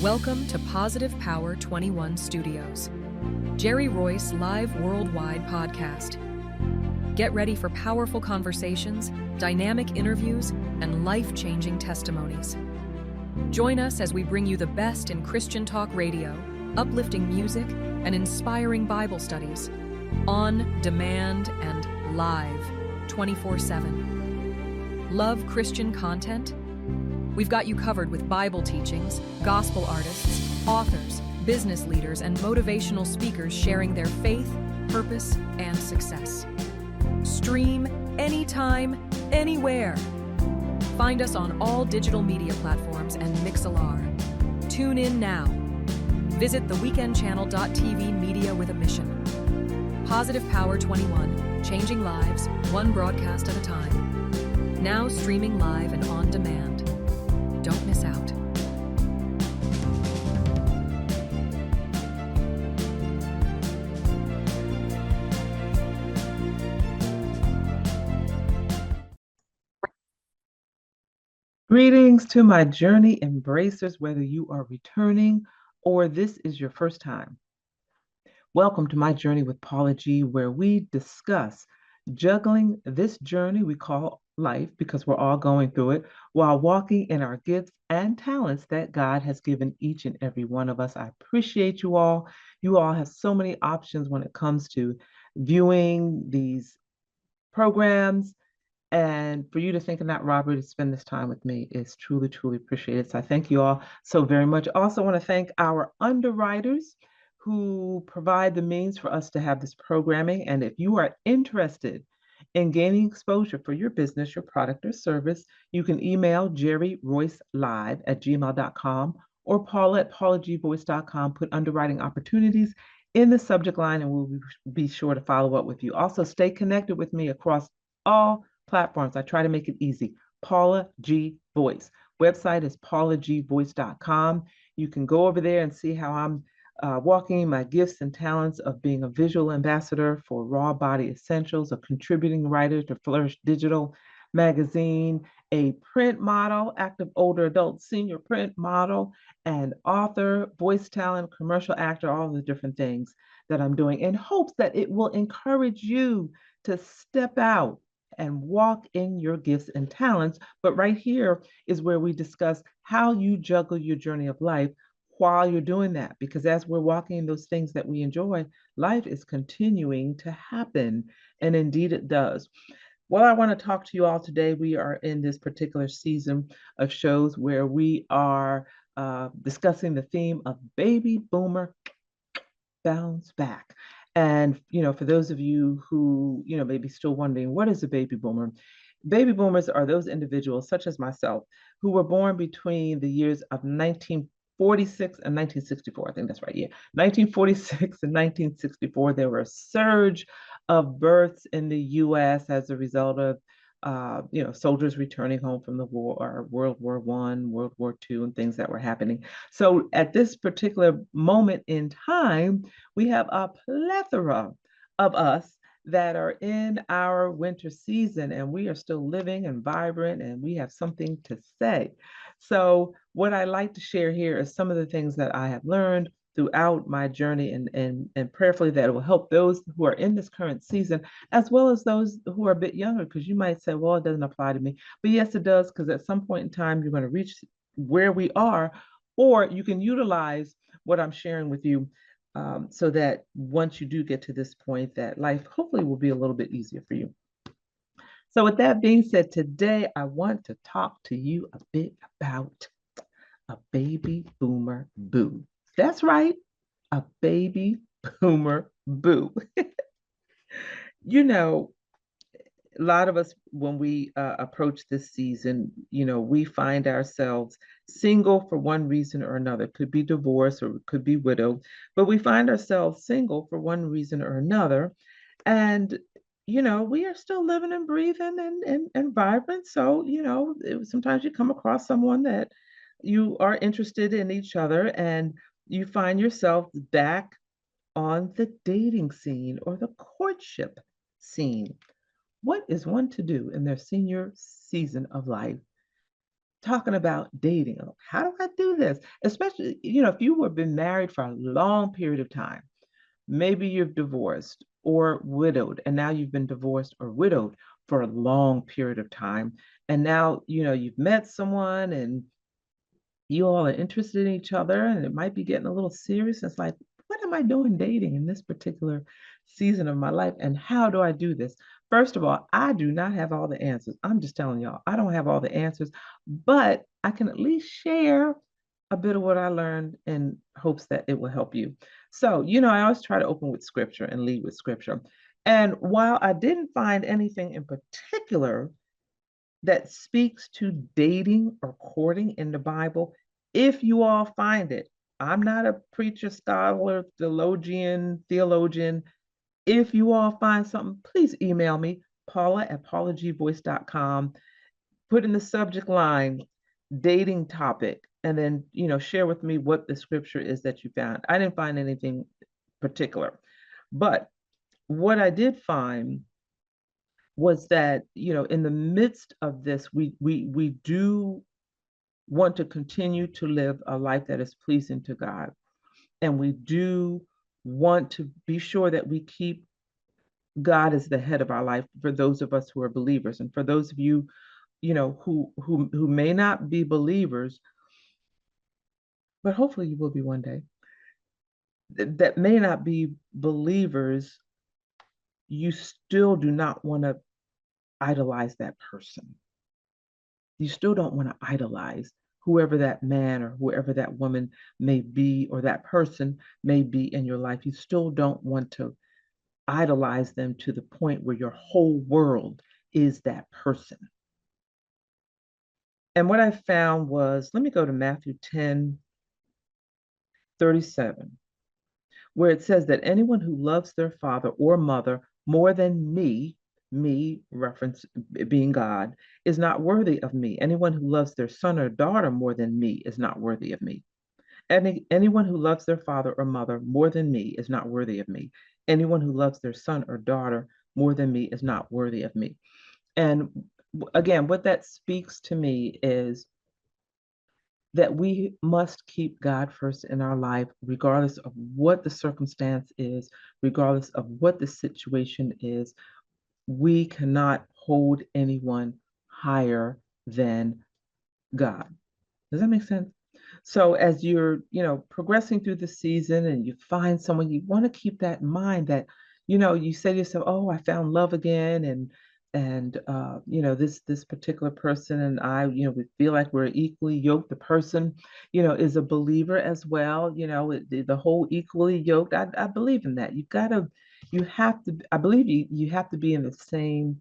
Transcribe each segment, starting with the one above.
Welcome to Positive Power 21 Studios, Jerry Royce live worldwide podcast. Get ready for powerful conversations, dynamic interviews, and life-changing testimonies. Join us as we bring you the best in Christian talk radio, uplifting music, and inspiring Bible studies, on demand and live, 24/7. Love Christian content? We've got you covered with Bible teachings, gospel artists, authors, business leaders, and motivational speakers sharing their faith, purpose, and success. Stream anytime, anywhere. Find us on all digital media platforms and Mixlr. Tune in now. Visit theweekendchannel.tv media with a mission. Positive Power 21, changing lives, one broadcast at a time. Now streaming live and on demand. Don't miss out. Greetings to my journey embracers, whether you are returning or this is your first time. Welcome to my journey with Paula G, where we discuss juggling this journey we call life, because we're all going through it, while walking in our gifts and talents that God has given each and every one of us. I appreciate you all. You all have so many options when it comes to viewing these programs. And for you to think of that robbery to spend this time with me is truly, truly appreciated. So I thank you all so very much. Also want to thank our underwriters who provide the means for us to have this programming. And if you are interested in gaining exposure for your business, your product, or service, you can email jerryroycelive@gmail.com or paula@paulagvoice.com. Put underwriting opportunities in the subject line and we'll be sure to follow up with you. Also, stay connected with me across all platforms. I try to make it easy. Paula G Voice. Website is paulagvoice.com. You can go over there and see how I'm walking my gifts and talents of being a visual ambassador for Raw Body Essentials, a contributing writer to Flourish Digital magazine, a print model, active older adult senior print model, and author, voice talent, commercial actor, all the different things that I'm doing in hopes that it will encourage you to step out and walk in your gifts and talents. But right here is where we discuss how you juggle your journey of life while you're doing that. Because as we're walking in those things that we enjoy, life is continuing to happen. And indeed it does. Well, I want to talk to you all today. We are in this particular season of shows where we are discussing the theme of baby boomer bounce back. And, for those of you who, may be still wondering, what is a baby boomer? Baby boomers are those individuals, such as myself, who were born between the years of 1946 and 1964. I think that's right. Yeah. 1946 and 1964, there were a surge of births in the U.S. as a result of soldiers returning home from the war, or World War I, World War II, and things that were happening. So at this particular moment in time, we have a plethora of us that are in our winter season, and we are still living and vibrant, and we have something to say. So what I like to share here is some of the things that I have learned throughout my journey, and prayerfully that it will help those who are in this current season, as well as those who are a bit younger, because you might say, well, it doesn't apply to me. But yes, it does, because at some point in time, you're going to reach where we are, or you can utilize what I'm sharing with you so that once you do get to this point, that life hopefully will be a little bit easier for you. So with that being said, today I want to talk to you a bit about a baby boomer boo. That's right, a baby boomer boo. A lot of us, when we approach this season, we find ourselves single for one reason or another. It could be divorce or it could be widowed, but we find ourselves single for one reason or another. And, we are still living and breathing and vibrant. So, sometimes you come across someone that you are interested in each other, and you find yourself back on the dating scene or the courtship scene. What is one to do in their senior season of life talking about dating. How do I do this? Especially, if you have been married for a long period of time, maybe you've divorced or widowed, and now you've been divorced or widowed for a long period of time. And now, you've met someone and you all are interested in each other and it might be getting a little serious. It's like, what am I doing dating in this particular season of my life? And how do I do this? First of all, I do not have all the answers. I'm just telling y'all, I don't have all the answers, but I can at least share a bit of what I learned in hopes that it will help you. So, I always try to open with scripture and lead with scripture. And while I didn't find anything in particular that speaks to dating or courting in the Bible, if you all find it, I'm not a preacher, scholar, theologian. If you all find something, please email me, paula@paulagvoice.com. Put in the subject line, dating topic, and then, share with me what the scripture is that you found. I didn't find anything particular. But what I did find was that, in the midst of this, we do want to continue to live a life that is pleasing to God. And we do want to be sure that we keep God as the head of our life for those of us who are believers. And for those of you, who may not be believers, but hopefully you will be one day, that may not be believers, you still do not want to idolize that person. You still don't want to idolize whoever that man or whoever that woman may be, or that person may be in your life. You still don't want to idolize them to the point where your whole world is that person. And what I found was, let me go to Matthew 10:37, where it says that anyone who loves their father or mother more than me, reference being God, is not worthy of me. Anyone who loves their son or daughter more than me is not worthy of me. Anyone who loves their father or mother more than me is not worthy of me. Anyone who loves their son or daughter more than me is not worthy of me. And again, what that speaks to me is that we must keep God first in our life, regardless of what the circumstance is, regardless of what the situation is. We cannot hold anyone higher than God. Does that make sense? So as you're, progressing through the season and you find someone, you want to keep that in mind that, you say to yourself, oh, I found love again. And this particular person and I, we feel like we're equally yoked. The person, is a believer as well. The whole equally yoked. I believe in that. I believe you have to be in the same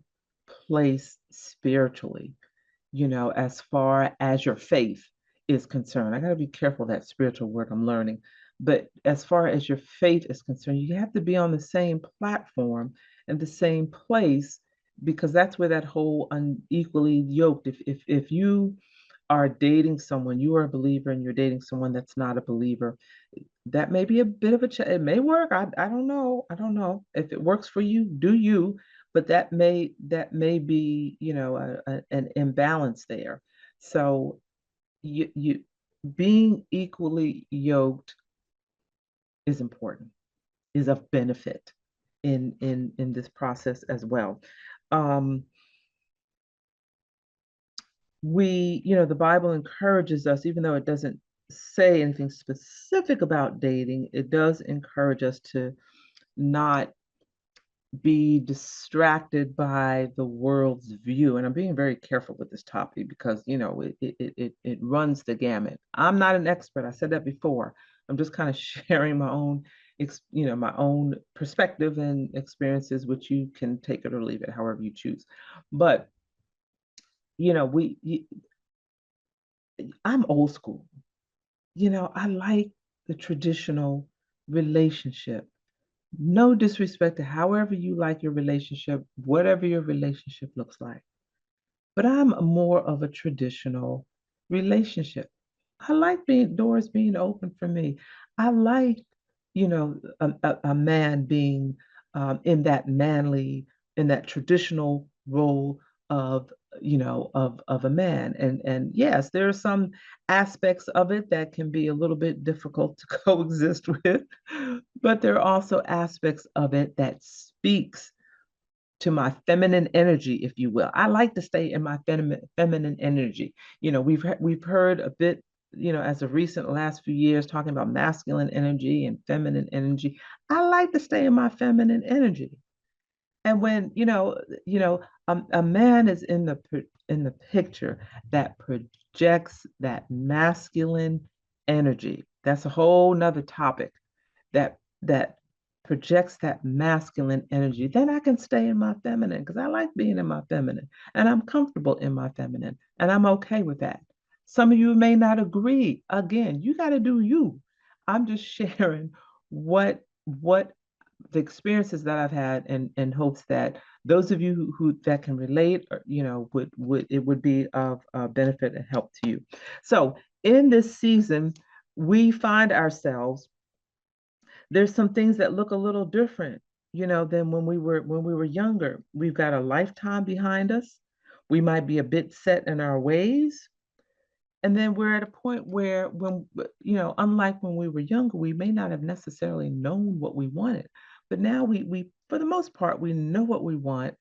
place spiritually, as far as your faith is concerned. I got to be careful of that spiritual word I'm learning. But as far as your faith is concerned, you have to be on the same platform and the same place, because that's where that whole unequally yoked. If you are dating someone, you are a believer, and you're dating someone that's not a believer, that may be a bit of it may work. I don't know. I don't know. If it works for you, do you. But that may be, an imbalance there. So you being equally yoked is important, is of benefit in this process as well. Um, the Bible encourages us, even though it doesn't say anything specific about dating, it does encourage us to not be distracted by the world's view. And I'm being very careful with this topic because, it runs the gamut. I'm not an expert. I said that before. I'm just kind of sharing my own, my own perspective and experiences, which you can take it or leave it, however you choose. But, I'm old school. I like the traditional relationship. No disrespect to however you like your relationship, whatever your relationship looks like. But I'm more of a traditional relationship. I like doors being open for me. I like, a man being in that traditional role of of a man. And yes, there are some aspects of it that can be a little bit difficult to coexist with, but there are also aspects of it that speaks to my feminine energy, if you will. I like to stay in my feminine energy. We've heard a bit, as of recent last few years, talking about masculine energy and feminine energy. I like to stay in my feminine energy. And when a man is in the picture that projects that masculine energy. That's a whole nother topic. That projects that masculine energy. Then I can stay in my feminine because I like being in my feminine and I'm comfortable in my feminine and I'm okay with that. Some of you may not agree. Again, you got to do you. I'm just sharing what the experiences that I've had, and in hopes that those of you who that can relate, or, would it would be of benefit and help to you. So in this season, we find ourselves, there's some things that look a little different, than when we were younger. We've got a lifetime behind us. We might be a bit set in our ways. And then we're at a point where, unlike when we were younger, we may not have necessarily known what we wanted. But now we for the most part, we know what we want.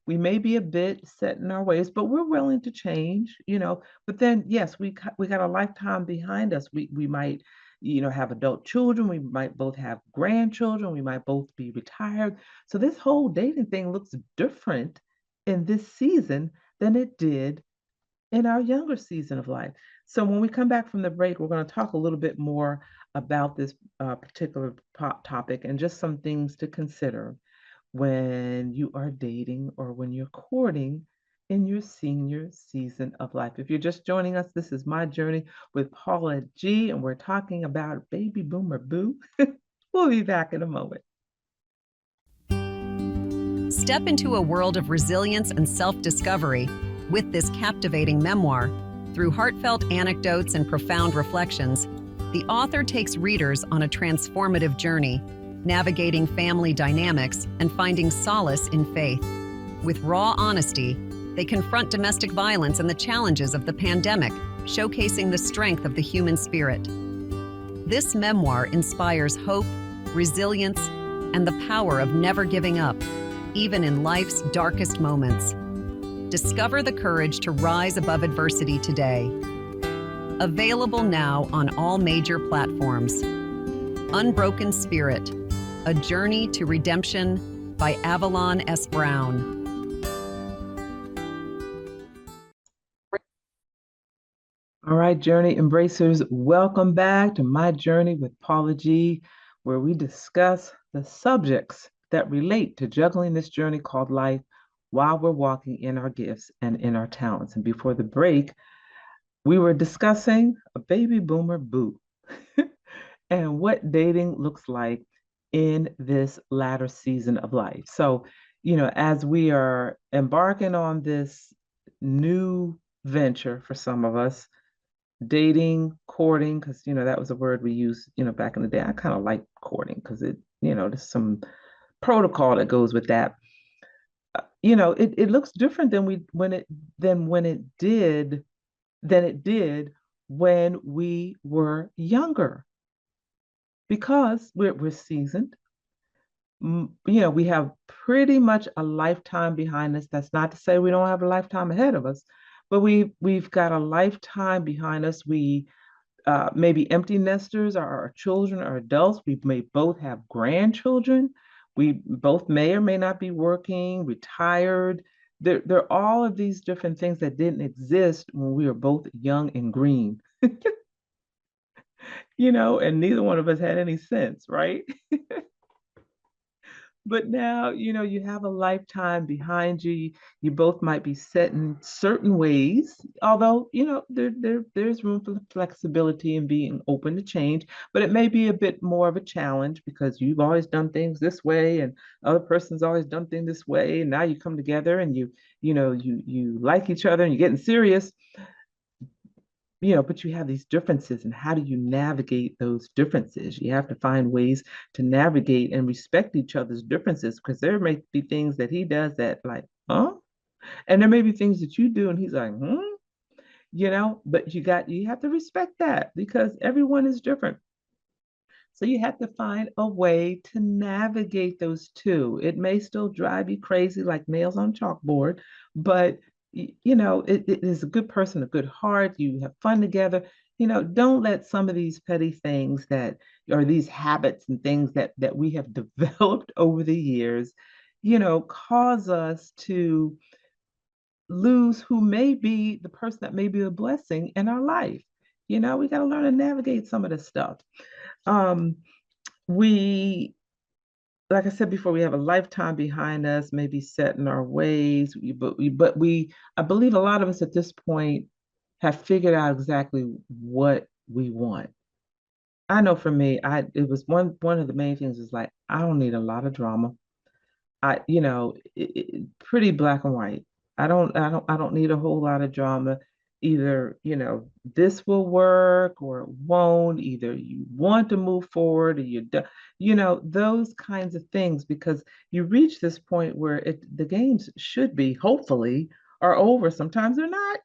We may be a bit set in our ways, but we're willing to change. But then, yes, we got a lifetime behind us. We might, have adult children. We might both have grandchildren. We might both be retired. So this whole dating thing looks different in this season than it did in our younger season of life. So when we come back from the break, we're going to talk a little bit more about this particular topic and just some things to consider when you are dating or when you're courting in your senior season of life. If you're just joining us, this is My Journey with Paula G, and we're talking about baby boomer boo. We'll be back in a moment. Step into a world of resilience and self-discovery with this captivating memoir. Through heartfelt anecdotes and profound reflections, the author takes readers on a transformative journey, navigating family dynamics and finding solace in faith. With raw honesty, they confront domestic violence and the challenges of the pandemic, showcasing the strength of the human spirit. This memoir inspires hope, resilience, and the power of never giving up, even in life's darkest moments. Discover the courage to rise above adversity today. Available now on all major platforms. Unbroken Spirit, A Journey to Redemption by Avalon S. Brown. All right, Journey Embracers, welcome back to My Journey with Paula G, where we discuss the subjects that relate to juggling this journey called life while we're walking in our gifts and in our talents. And before the break, we were discussing a baby boomer boo and what dating looks like in this latter season of life. So, as we are embarking on this new venture for some of us, dating, courting, because, that was a word we used, back in the day. I kind of like courting because there's some protocol that goes with that. It looks different when it did when we were younger, because we're seasoned. We have pretty much a lifetime behind us. That's not to say we don't have a lifetime ahead of us, but we've got a lifetime behind us. We may be empty nesters, or our children are adults. We may both have grandchildren. We both may or may not be working, retired. There are all of these different things that didn't exist when we were both young and green, and neither one of us had any sense, right? But now, you have a lifetime behind you. You both might be set in certain ways, although, there's room for flexibility and being open to change, but it may be a bit more of a challenge because you've always done things this way and other person's always done things this way. And now you come together and you like each other and you're getting serious. But you have these differences, and how do you navigate those differences? You have to find ways to navigate and respect each other's differences, because there may be things that he does that, like, huh? And there may be things that you do, and he's like, but you have to respect that because everyone is different. So you have to find a way to navigate those two. It may still drive you crazy like nails on chalkboard, but it is a good person, a good heart. You have fun together. Don't let some of these petty things that or these habits and things that we have developed over the years, cause us to lose who may be the person that may be a blessing in our life. We got to learn to navigate some of this stuff. Um, we, like I said before, we have a lifetime behind us, maybe set in our ways, I believe a lot of us at this point have figured out exactly what we want. I know for me, it was one of the main things is like, I don't need a lot of drama. Pretty black and white. I don't need a whole lot of drama. Either, this will work or it won't. Either you want to move forward or you do, those kinds of things, because you reach this point where the games should be, hopefully, are over. Sometimes they're not.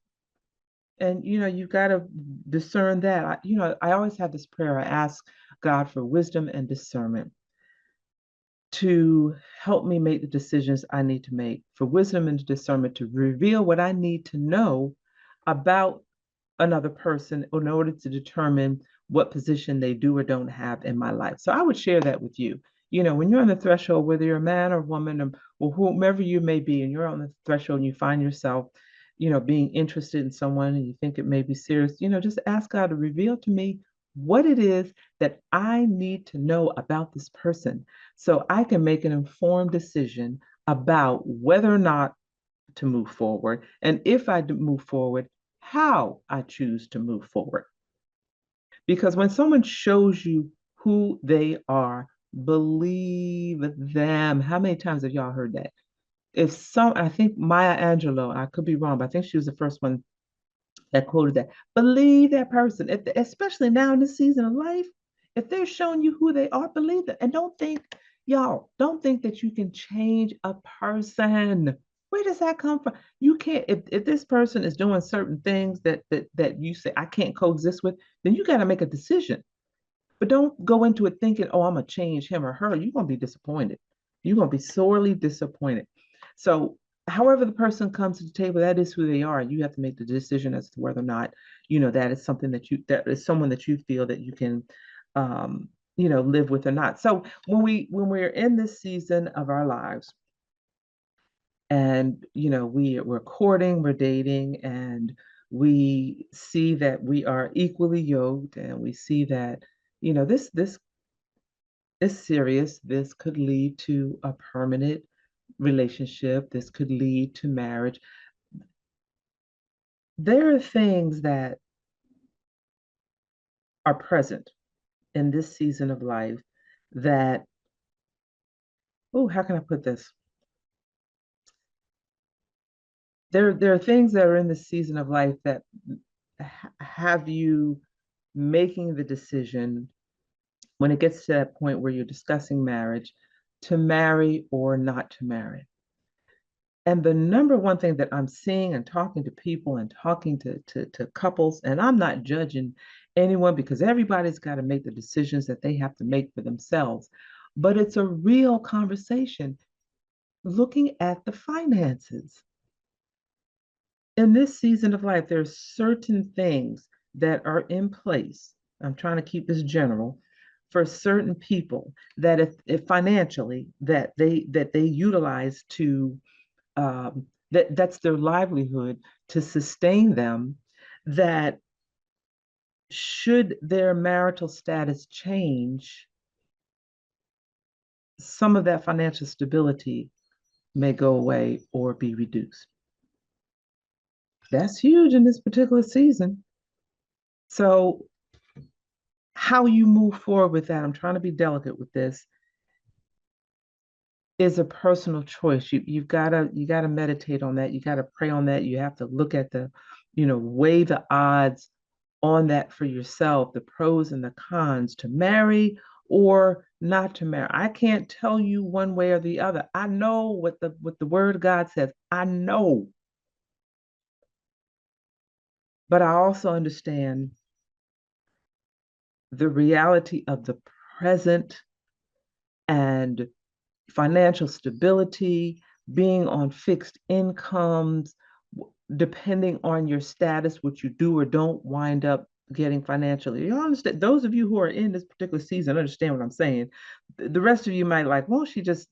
And, you've got to discern that. I always have this prayer. I ask God for wisdom and discernment to help me make the decisions I need to make, for wisdom and discernment to reveal what I need to know about another person in order to determine what position they do or don't have in my life. So I would share that with you. When you're on the threshold, whether you're a man or woman or whomever you may be, and you're on the threshold and you find yourself, being interested in someone and you think it may be serious, just ask God to reveal to me what it is that I need to know about this person so I can make an informed decision about whether or not to move forward. And if I do move forward, how I choose to move forward. Because when someone shows you who they are, believe them. How many times have y'all heard that? I think Maya Angelou, I could be wrong, but I think she was the first one that quoted that. Believe that person, especially now in this season of life. If they're showing you who they are, believe it. And don't think that you can change a person. Where does that come from? You can't. If this person is doing certain things that you say I can't coexist with, then you got to make a decision. But don't go into it thinking, oh, I'm gonna change him or her. You're gonna be disappointed. You're gonna be sorely disappointed. So however the person comes to the table, that is who they are. You have to make the decision as to whether or not, that is something that is someone that you feel that you can live with or not. So when we're in this season of our lives and we're courting, we're dating, and we see that we are equally yoked, and we see that, this is serious. This could lead to a permanent relationship. This could lead to marriage. There are things that are present in this season of life that, oh, how can I put this? There are things that are in this season of life that have you making the decision when it gets to that point where you're discussing marriage, to marry or not to marry. And the number one thing that I'm seeing and talking to people and talking to couples, and I'm not judging anyone because everybody's got to make the decisions that they have to make for themselves, but it's a real conversation looking at the finances. In this season of life, there's certain things that are in place. I'm trying to keep this general for certain people that if financially that they utilize to that's their livelihood to sustain them, that should their marital status change, some of that financial stability may go away or be reduced. That's huge in this particular season. So how you move forward with that, I'm trying to be delicate with this, is a personal choice. You gotta meditate on that. You gotta pray on that. You have to look at weigh the odds on that for yourself, the pros and the cons to marry or not to marry. I can't tell you one way or the other. I know what the word of God says. I know. But I also understand the reality of the present and financial stability, being on fixed incomes, depending on your status, what you do or don't wind up getting financially. You understand? Those of you who are in this particular season understand what I'm saying. The rest of you might like, well, she just,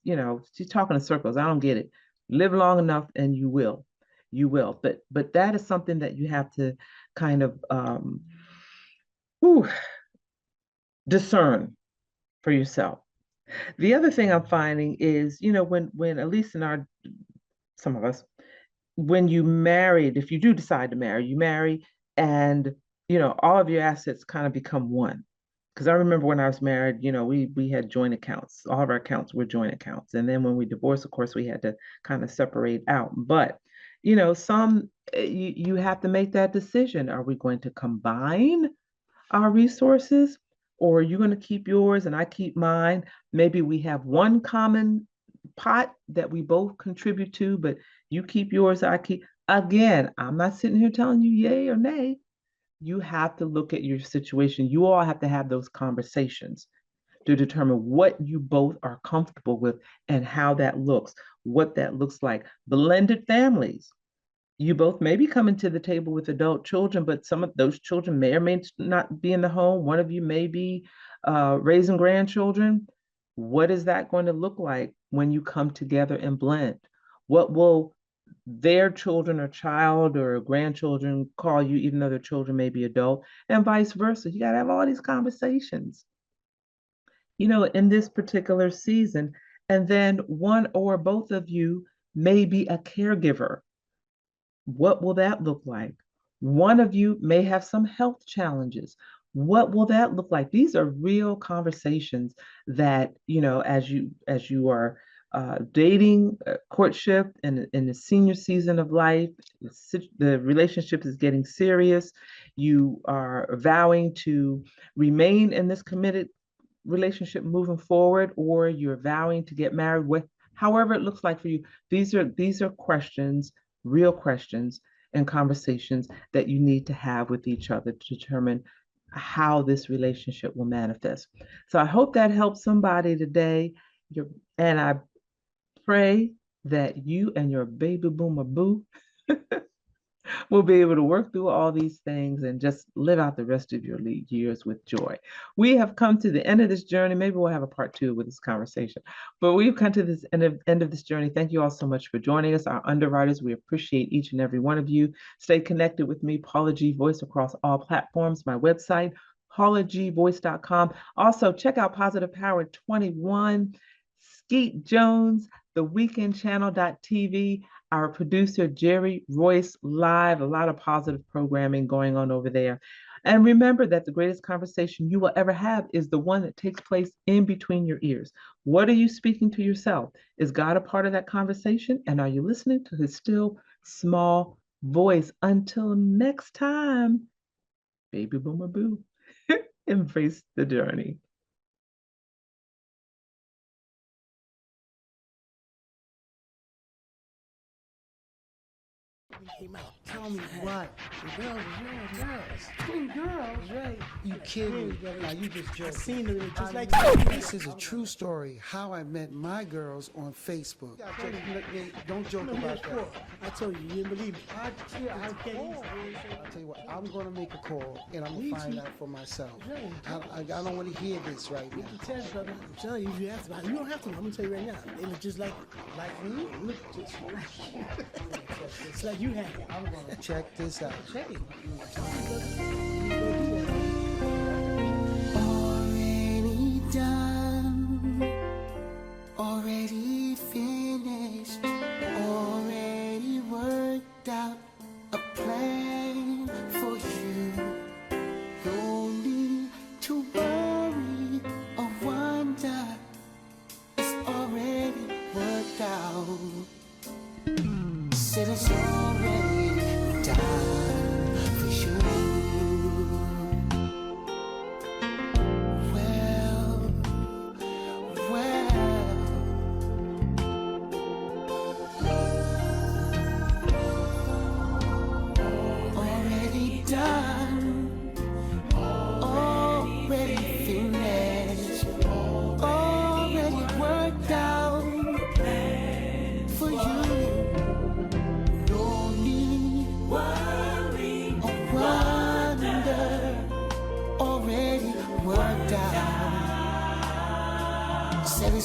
she's talking in circles. I don't get it. Live long enough and you will. You will. But that is something that you have to kind of discern for yourself. The other thing I'm finding is, when at least in some of us, when you married, if you do decide to marry, you marry and, all of your assets kind of become one. Because I remember when I was married, we had joint accounts. All of our accounts were joint accounts. And then when we divorced, of course, we had to kind of separate out. But, you have to make that decision. Are we going to combine our resources, or are you going to keep yours and I keep mine? Maybe we have one common pot that we both contribute to, but you keep yours, I keep. Again, I'm not sitting here telling you yay or nay. You have to look at your situation. You all have to have those conversations to determine what you both are comfortable with and how that looks, what that looks like. Blended families. You both may be coming to the table with adult children, but some of those children may or may not be in the home. One of you may be raising grandchildren. What is that going to look like when you come together and blend? What will their children or child or grandchildren call you, even though their children may be adult, and vice versa? You got to have all these conversations, in this particular season. And then one or both of you may be a caregiver. What will that look like? One of you may have some health challenges. What will that look like? These are real conversations that, as you are dating, courtship, and in the senior season of life, the relationship is getting serious. You are vowing to remain in this committed relationship moving forward, or you're vowing to get married, with however it looks like for you. These are questions, real questions and conversations that you need to have with each other to determine how this relationship will manifest. So I hope that helps somebody today. And I pray that you and your baby boomer boo will be able to work through all these things and just live out the rest of your years with joy. We have come to the end of this journey. Maybe we'll have a part 2 with this conversation, but we've come to this end of this journey. Thank you all so much for joining us. Our underwriters, we appreciate each and every one of you. Stay connected with me, Paula G Voice, across all platforms. My website, paulagvoice.com. Also, check out Positive Power 21, Skeet Jones, theweekendchannel.tv. Our producer, Jerry Royce, live, a lot of positive programming going on over there. And remember that the greatest conversation you will ever have is the one that takes place in between your ears. What are you speaking to yourself? Is God a part of that conversation? And are you listening to his still small voice? Until next time, baby boomer boo, embrace the journey. Tell me what? The girls. Twin girls, right? You kidding me? Now you just joking. I seen them just like this is a true story. How I met my girls on Facebook. Don't joke about that. I told you, you didn't believe me. I'll tell you what, I'm gonna make a call and I'm gonna find out for myself. I don't want to hear this right now. Brother. I'm telling you, you have to. You don't have to. I'm gonna tell you right now. They look just like me. Look just like it's like you have it. I'm gonna check this out. Check it. Already done, already finished, already worked out a plan for you. No need to worry or wonder, it's already worked out. Said it's already done for you. Well,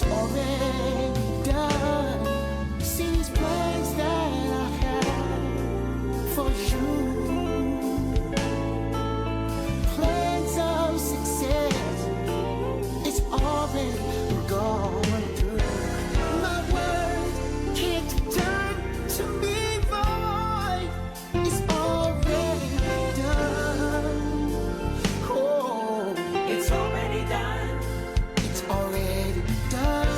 it's already done. See these plans that I have for you, plans of success, it's already gone through. My words can't turn to me void, it's already done. Oh, It's already done. it's already done.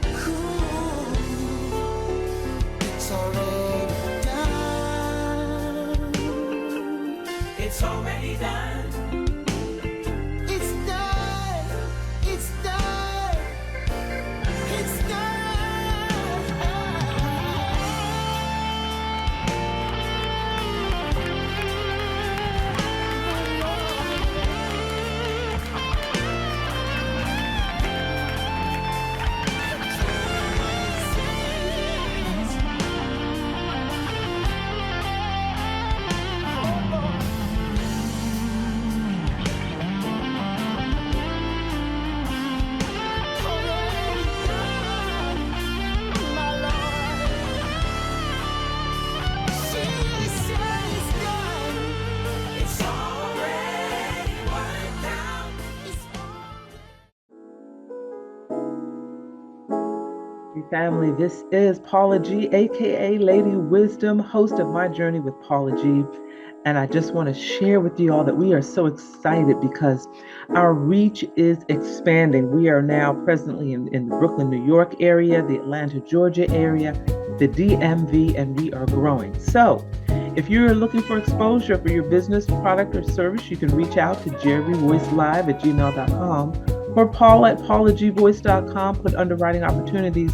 Ooh, it's already done. It's already done. It's done. It's done. It's It's already worked out. Family, this is Paula G, aka Lady Wisdom, host of My Journey with Paula G. And I just want to share with you all that we are so excited because our reach is expanding. We are now presently in the Brooklyn, New York area, the Atlanta, Georgia area, the DMV, and we are growing. So if you're looking for exposure for your business, product, or service, you can reach out to jerryvoicelive@gmail.com or paula@paulagvoice.com. Put underwriting opportunities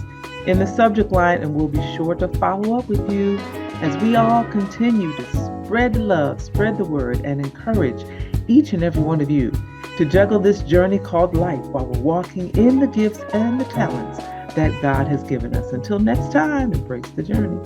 in the subject line, and we'll be sure to follow up with you as we all continue to spread love, spread the word, and encourage each and every one of you to juggle this journey called life while we're walking in the gifts and the talents that God has given us. Until next time, embrace the journey.